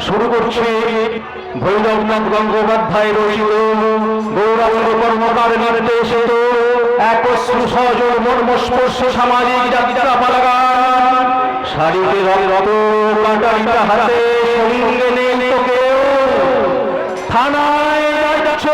শুরু করছি ভৈরবনাথ গঙ্গোপাধ্যায় রচিত গৌরাঙ্গ কর্মকার নির্দেশিত এক সহজল মর্মস্পর্শী সামাজিক যাত্রাপালা গান। শাড়িতে রক্ত কাটাইটা হাতে সঙ্গে নেই তো কেউ, থানায় যাচ্ছ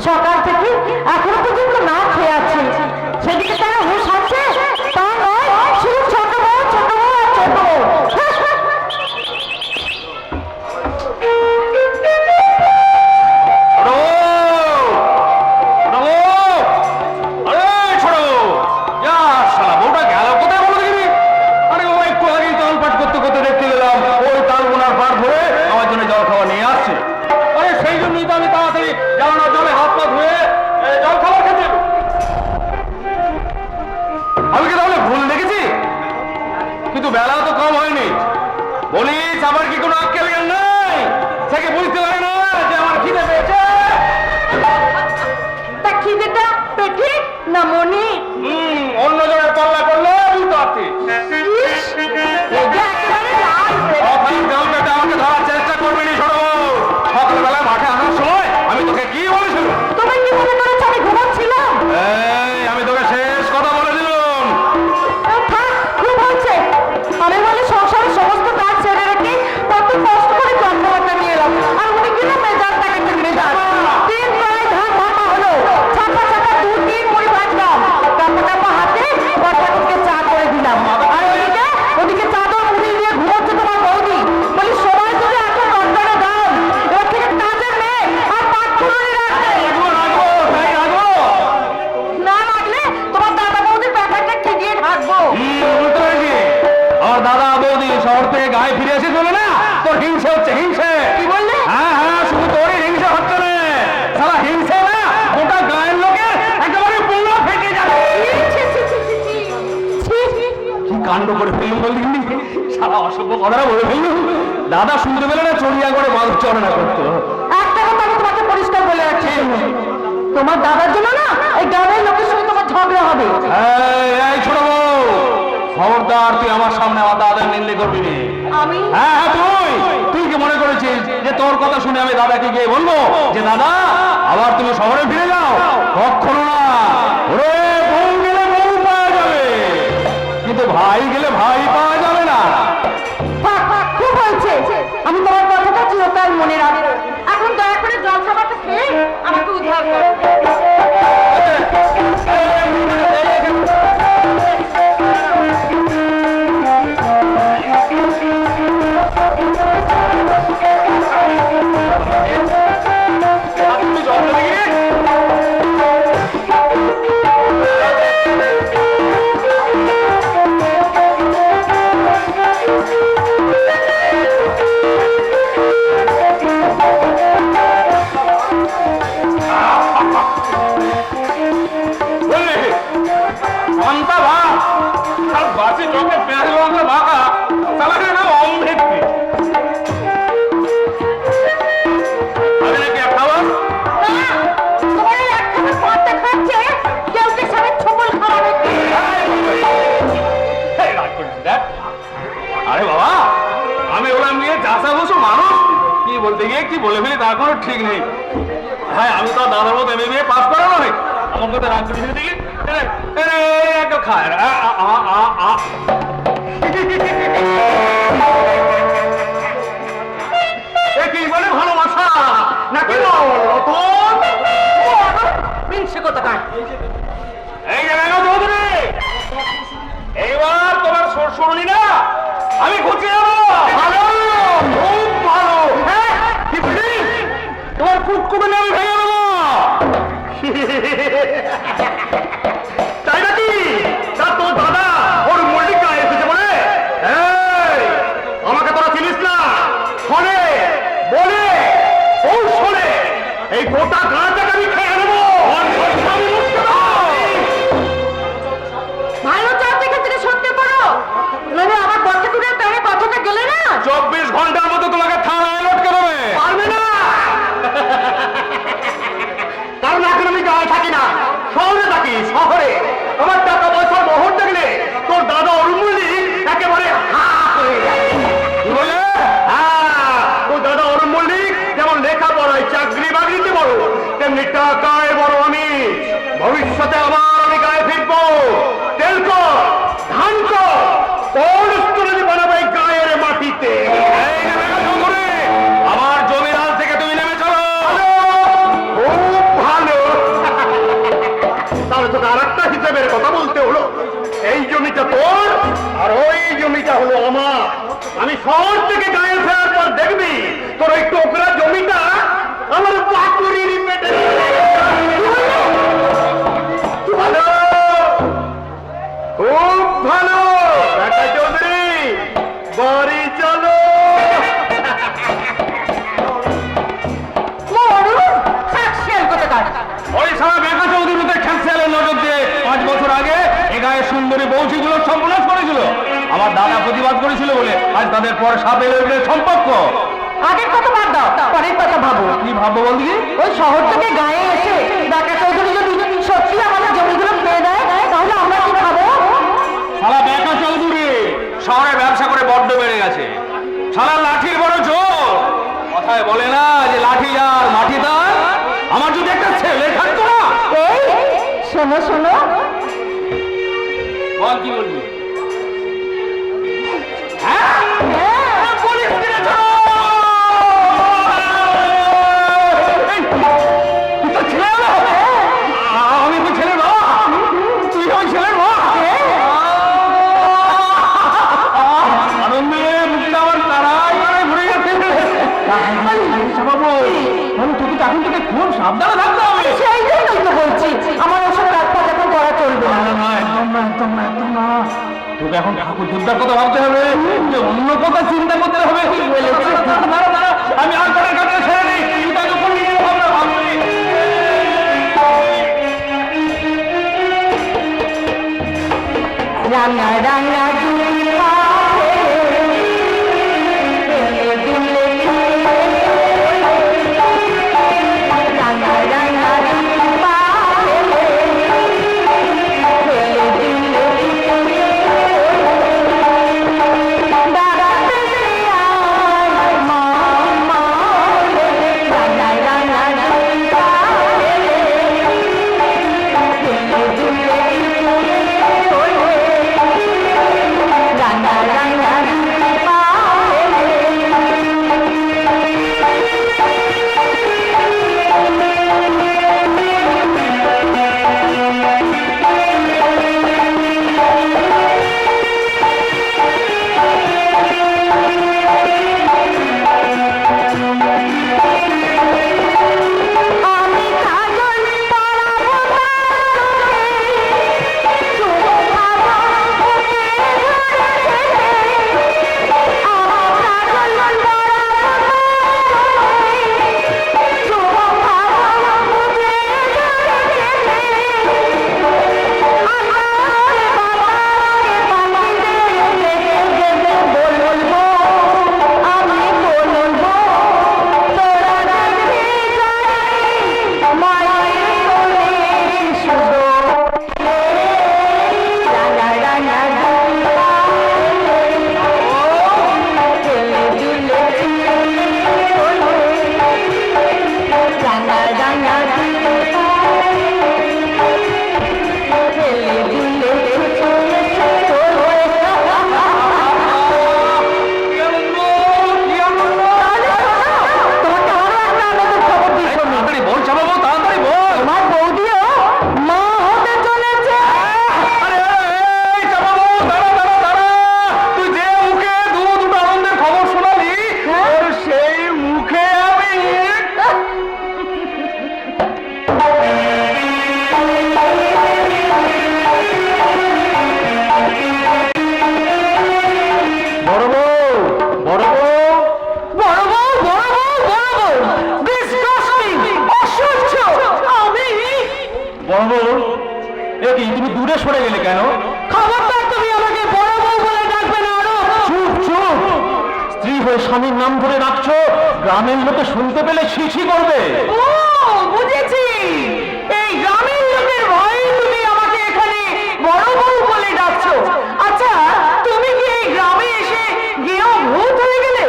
সকাল থেকে এখনো পর্যন্ত না খেয়ে আছে, সেদিকে তারা হুঁশ আছে তা নয়, শুধু ছোট বউ ছোট বউ আর ছোট বউ। কিন্তু বেলা তো কম হয়নি, বলিস আবার কি কোনো আক্কেল জ্ঞান নাই? তাকে বুঝতে পারে না যে আমার খিদে পেয়েছে। তা খিদেটা পেটে না মনে? অন্য জনের পাল্লা করলে বুঝতে পারছিস। আমাকে ধরার চেষ্টা করবি নি। সরো, সকালবেলা মাঠে আসার সময় আমি তোকে কি বলেছিলাম? তুমি কি মনে করেছো আমি ঘুমাচ্ছিলাম? আমি তোকে শেষ কথা বলে দিলাম। খুব হচ্ছে, আমি বলে সংসারের সমস্ত কাজ ছেড়ে রেখে কত কষ্ট করে জন্মবাটা নিয়ে এলাম, আর উনি কিনা মেজাজ তাকে মেজাজ তিন প্রায় ধান ভাঙা হলো, ছাপা ছাপা 2-3 মুড়ি ভাজলাম, কাপা কাপা হাতে বর্ষাকে চা করে দিলাম, আর ওদিকে চাদর মুড়ি দিয়ে ঘুমোচ্ছে তোমার বৌদি। বলি সবাই যদি এত রন্ধনে দাও, এর থেকে কাজের মেয়ে আর পাট ফুলনি রাখবে না, রাখলে তোমার দাদা বৌদির ব্যাপারটা কি দিয়ে ঢাকবো? আমার দাদা বৌদি শহর থেকে গায়ে ফিরে এসে বলে না তোর হিংসে হচ্ছে। হিংসে? কি বললে? হ্যাঁ হ্যাঁ, শুধু তোরই হিংসে হচ্ছে না, সারা হিংসে না গোটা গায়ের লোকের একেবারে পূর্ণ ফেটে যাবে। কি কাণ্ড করে ফেললুম বললি, সারা অসভ্য কথাটা বলে ফেললুম। দাদা শুনতে পেলে না চড়িয়া করে বাঘ চড়না করতো। একটা কথা আমি তোমাকে পরিষ্কার বলে রাখছি, তোমার দাদার জন্য না এই গ্রামের লোকের সঙ্গে তোমার ঝগড়া হবে। এই ছোট বউ, খবরদার তুই আমার সামনে আমার দাদার নিন্দে করবি নি। আমি? হ্যাঁ হ্যাঁ, তুই কি মনে করেছিস যে তোর কথা শুনে আমি দাদাকে গিয়ে বলবো যে দাদা আবার তুমি শহরে ফিরে যাও? কখনো না। ওরে বউ গেলে বউ পাওয়া যাবে, কিন্তু ভাই গেলে ভাই পাওয়া যাবে না। খুব হয়েছে, আমি তোমার কথাটা চিরকাল মনে রাখবো। এখন দয়া করে জল খাবারটা খেয়ে আমাকে উদ্ধার করো। আরে বাবা, আমি ওলাম নিয়ে চাষা বসো মানুষ কি বলতে গিয়ে কি বলে ফেলি তার কোনো ঠিক নেই। হ্যাঁ, আমি তো দাদার মতো MBA পাস করা নয়, আমার কথা রাগ করি দেখি খায় কি বলে ভালোবাসা নাকি এই জায়গা চৌধুরী, এইবার তোমার শুনি না আমি ঘুরতে যাবো। ভালো, খুব ভালো। এই গোটা গাঁটাকে আমি খেয়ে নেবো। ভালো চার থেকে থেকে সত্যি করো, নইলে আমার বচ্চাকুড়ের প্যানে কথাটা গেলে না। 24 ঘন্টার মতো তোমাকে থানায় লটকে দেবে। পারবে না, কারণ এখন আমি গায়ে থাকি না, শহরে থাকি। শহরে আমার টাকা পয়সার বহর দেখলে তোর দাদা অরুণ মল্লিক একেবারে হা হয়ে যায়। কি বলে? হ্যাঁ, তোর দাদা অরুণ মল্লিক যেমন লেখাপড়ায় চাকরি বাকরিতে বড়, তেমনি টাকায় বড় আমি। ভবিষ্যতে আবার আমি গায়ে ফিরবো। তেল কর, ধান কর, কোল্ড স্টোরেজ বানাবো এই গায়ের মাটিতে। এই নেমে গেছো ঘুরে। আমার জমির হাল থেকে তুমি নেমে চলো। খুব ভালো। তাহলে তোকে আর একটা হিসেবের কথা বলতে হলো। এই জমিটা তোর আর ওই জমিটা হলো আমার। আমি শহর থেকে গায়ে ফেরার পর দেখবি তোর ওই টোকরা জমিটা আমার বাকুরির পেটে। ভালো, খুব ভালো। কাকা চৌধুরী, বাড়ি চলো। ওই সারা বেকা চৌধুরীতে খেলছেলের নজর দিয়ে 5 বছর আগে এ গায়ে সুন্দরী বৌছিগুলো সর্বনাশ করেছিল। আমার দাদা প্রতিবাদ করেছিল বলে আজ তাদের পর সাথে সম্পর্ক। আগের কথা বাদ দাও, পরের কথা ভাবো। কি ভাববো বলদি? ওই শহর থেকে গায়ে এসে ডাকা চৌধুরী যদি সত্যি আমাদের জমিগুলো পেয়ে দেয়, তাহলে আমরা কি খাবো? সারা বেকা চৌধুরী শহরে ব্যবসা করে বড্ড বেড়ে গেছে। সারা লাঠির বড় জোর। কথায় বলে না যে লাঠি যার মাটি তার। আমার যদি একটা ছেলে থাকতো না। এই শোনো শোনো, বল কি বলবি? হ্যাঁ? পুলিশ ফিরেছে! এই, তুই তো ছেলে হলো? আমি তো ছেলে না। তুই ওই ছেলে না। আনন্দে মুখটা আমার তারাই করে ঘুরে গেছে। বাবু, আমি তোকে তখন থেকে খুব সাবধানে থাকতে হবে। সেই জন্যই তো বলছি আমার ওসব রাস্তা এখন করা চলবে না। না, একদম না, একদম না, একদম না। তোকে এখন ঠাকুর দেবতার কথা ভাবতে হবে, যে অন্য কথা চিন্তা করতে হবে। দাঁড়া, দাঁড়া, আমি আর কটার কাছে ছেড়ে দিই। তুই তাকে উপর নিয়ে ভাবনা ভাবলি। রান্না রান্না দুই পায়ে, দুলে রান্না রান্না দুই পায়ে, দুলে দাঁড়াতে আয় ওই স্বামীর নাম ধরে রাখছো, গ্রামের লোকে শুনতে পেলে ছি ছি করবে। ও বুঝেছি, এই গ্রামের লোকের ভয়ে তুমি আমাকে এখানে বড় বউ বলে ডাকছো। আচ্ছা, তুমি কি এই গ্রামে এসে গেও ভূত হয়ে গেলে?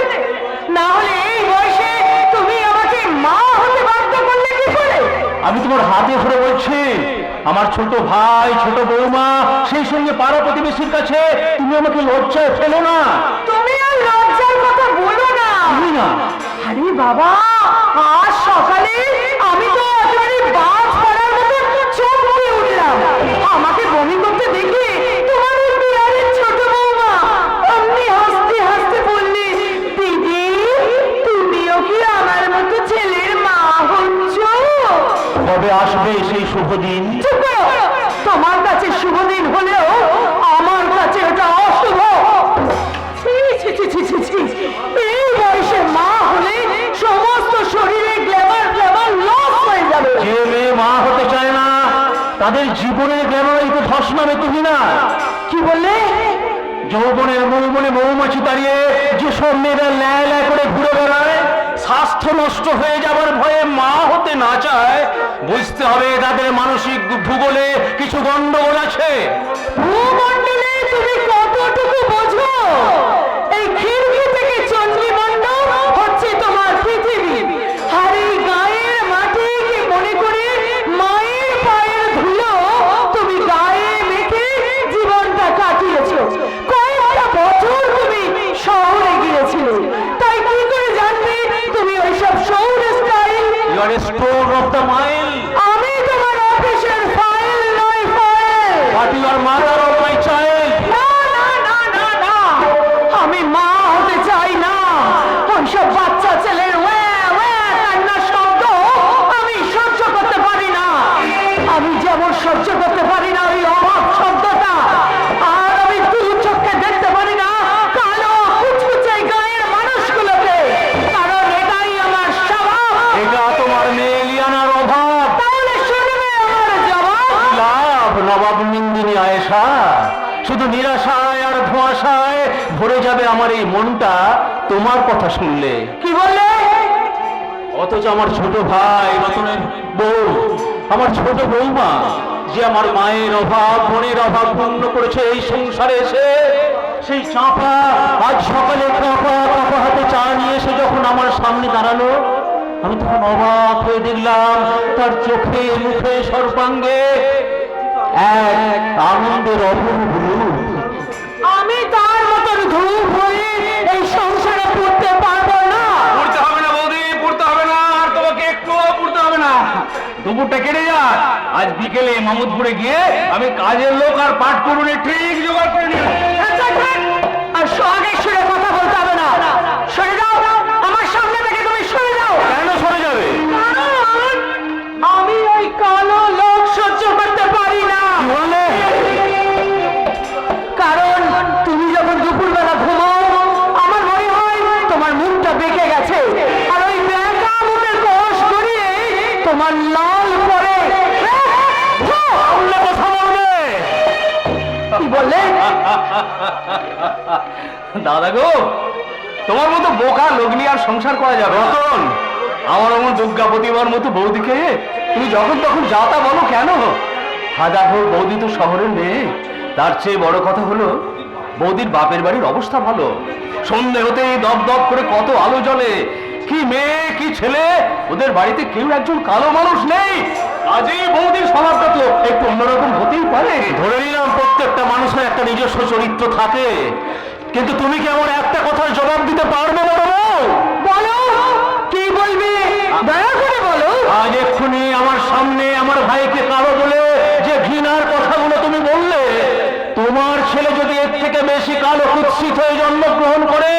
না হলে এই বয়সে তুমি আমাকে মা হতে বাধ্য করলে কি করে? আমি তোমার হাতে ধরে বলছি, আমার ছোট ভাই, ছোট বৌমা, সেই সঙ্গে পাড়া প্রতিবেশীর কাছে তুমি আমাকে লজ্জায় ফেলো না। তুমি আর লজ্জার কথা বলো না। তুমি না, আরে বাবা, আজ সকালে আমি তো একেবারে বাজ পড়ার মতো চোখ মুড়ে উঠলাম। আমাকে বমি করতে দেখে তোমার ওই বিড়ালের ছোট বৌমা অমনি হাসতে হাসতে বললি, দিদি তুমিও কি আমার মতো ছেলের মা হচ্ছ? কবে আসবে সেই শুভ দিন? চুপ করো। তোমার কাছে শুভ দিন হলেও আমার কাছে এটা অশুভ। ছি, ছি, ছি, ছি, ছি, ছি। এই বয়সে মা হলে সমস্ত শরীরে গ্ল্যামার গ্ল্যামার লস হয়ে যাবে। যে মেয়ে মা হতে চায় না, তাদের জীবনের গ্ল্যামারাই তো ধস নামে। তুমি না, কি বললে? যৌবনের মৌবনে মৌমাছি দাঁড়িয়ে যেসব মেয়েরা ল্যায় ল্যায় করে ঘুরে বেড়ায়, স্বাস্থ্য নষ্ট হয়ে যাবার ভয়ে মা হতে না চায়, বুঝতে হবে তাদের মানসিক ভূগোলে কিছু গন্ডগোল আছে। ভূমণ্ডলে তুমি কতটুকু বোঝো? এই খিড়কি থেকে চন্দ্রমণ্ডল হচ্ছে তোমার পৃথিবী। আর এই গায়ের মাটিকে মনে করে মায়ের পায়ের ধুলো তুমি গায়ে মেখে জীবনটা কাটিয়েছো। কয়েকটা বছর তুমি শহরে গিয়েছিলে, তাই কি করে জানবে তুমি ওইসব শহরে style? You are a store of the mile, আমি তোমার অফিসের ফাইল নয়, file. But you are mother of my child. না না না না না, আমি মা হতে চাই না। ওইসব বাচ্চা ছেলের কান্নার শব্দ আমি সহ্য করতে পারি না। আমি যেমন সহ্য করতে পারি না ওই অভাব শব্দটা, আর আমি দু চোখে দেখতে পারি না কালো কুচকুচে গায়ের মানুষগুলোকে, কারণ এটাই আমার স্বভাব। এটা তোমার মেয়ে লিয়ানার অভাব। তাহলে শুনবে আমার জবাব? লাভ নবাব নিন্দিনী আয়েশা, শুধু নিরাশায় আর ধোঁয়াশায় ভরে যাবে আমার এই মনটা তোমার কথা শুনলে। কি বললে? অথচ আমার ছোট ভাই, রতনের বউ, আমার ছোট বৌমা, যে আমার মায়ের অভাব, বোনের অভাব পূর্ণ করেছে এই সংসারে এসে, সেই চাঁপা আজ সকালে কাঁপা কাঁপা হাতে চা নিয়ে এসে যখন আমার সামনে দাঁড়ালো, আমি তখন অবাক হয়ে দেখলাম তার চোখে মুখে সর্বাঙ্গে এক আনন্দের অপূর্ব রূপ। আমি তার মতন ধূপ হয়ে এই সংসারে পড়তে পারবো না। পড়তে হবে না বৌদি, পড়তে হবে না, আর তোমাকে একটুও পড়তে হবে না। দুপুরটা কেটে যাক, আজ বিকেলে মামুদপুরে গিয়ে আমি কাজের লোক আর পাঠ করুন ঠিক জোগাড় করে নিয়ে আসবো। আচ্ছা, থাক। আর সোহাগের সুরে কথা বলতে হবে না। সরে যাও, আমার সামনে থেকে তুমি সরে যাও। কেন সরে যাবে? কারণ আমি ওই কালো লোক সহ্য করতে পারি না। কি বললে? কারণ তুমি যখন দুপুরবেলা ঘুমাও, আমার মনে হয় তোমার মুখটা বেঁকে গেছে, আর ওই বেঁকা মুখের কোষ করিয়ে তোমার লাল পরে। সামনে কথা বলবে। কি বললে? দাদা গো, তোমার মতো বোকা লোক নিয়ে আর সংসার করা যাবে? রতন, আমার অমন দুর্গা প্রতিমার মতো বৌদিকে তুমি যখন তখন যাতা বলো কেন? হাজার হোক বৌদি তো শহরের মেয়ে। তার চেয়ে বড় কথা হলো বৌদির বাপের বাড়ির অবস্থা ভালো। সন্ধ্যে হতেই দপ দপ করে কত আলো জ্বলে। কি মেয়ে কি ছেলে, ওদের বাড়িতে কেউ একজন কালো মানুষ নেই। আজই বৌদির স্বভাবটা তো একটু অন্যরকম হতেই পারে। ধরে নিলাম প্রত্যেকটা মানুষের একটা নিজস্ব চরিত্র থাকে, কিন্তু তুমি কি আমার একটা কথার জবাব দিতে পারবে না? বলো, কি বলবে? দয়া করে বলো। আজ এক্ষুনি আমার সামনে আমার ভাইকে কালো বলে যে ঘৃণার কথাগুলো তুমি বললে, তোমার ছেলে যদি এর থেকে বেশি কালো কুৎসিত হয়ে জন্মগ্রহণ করে,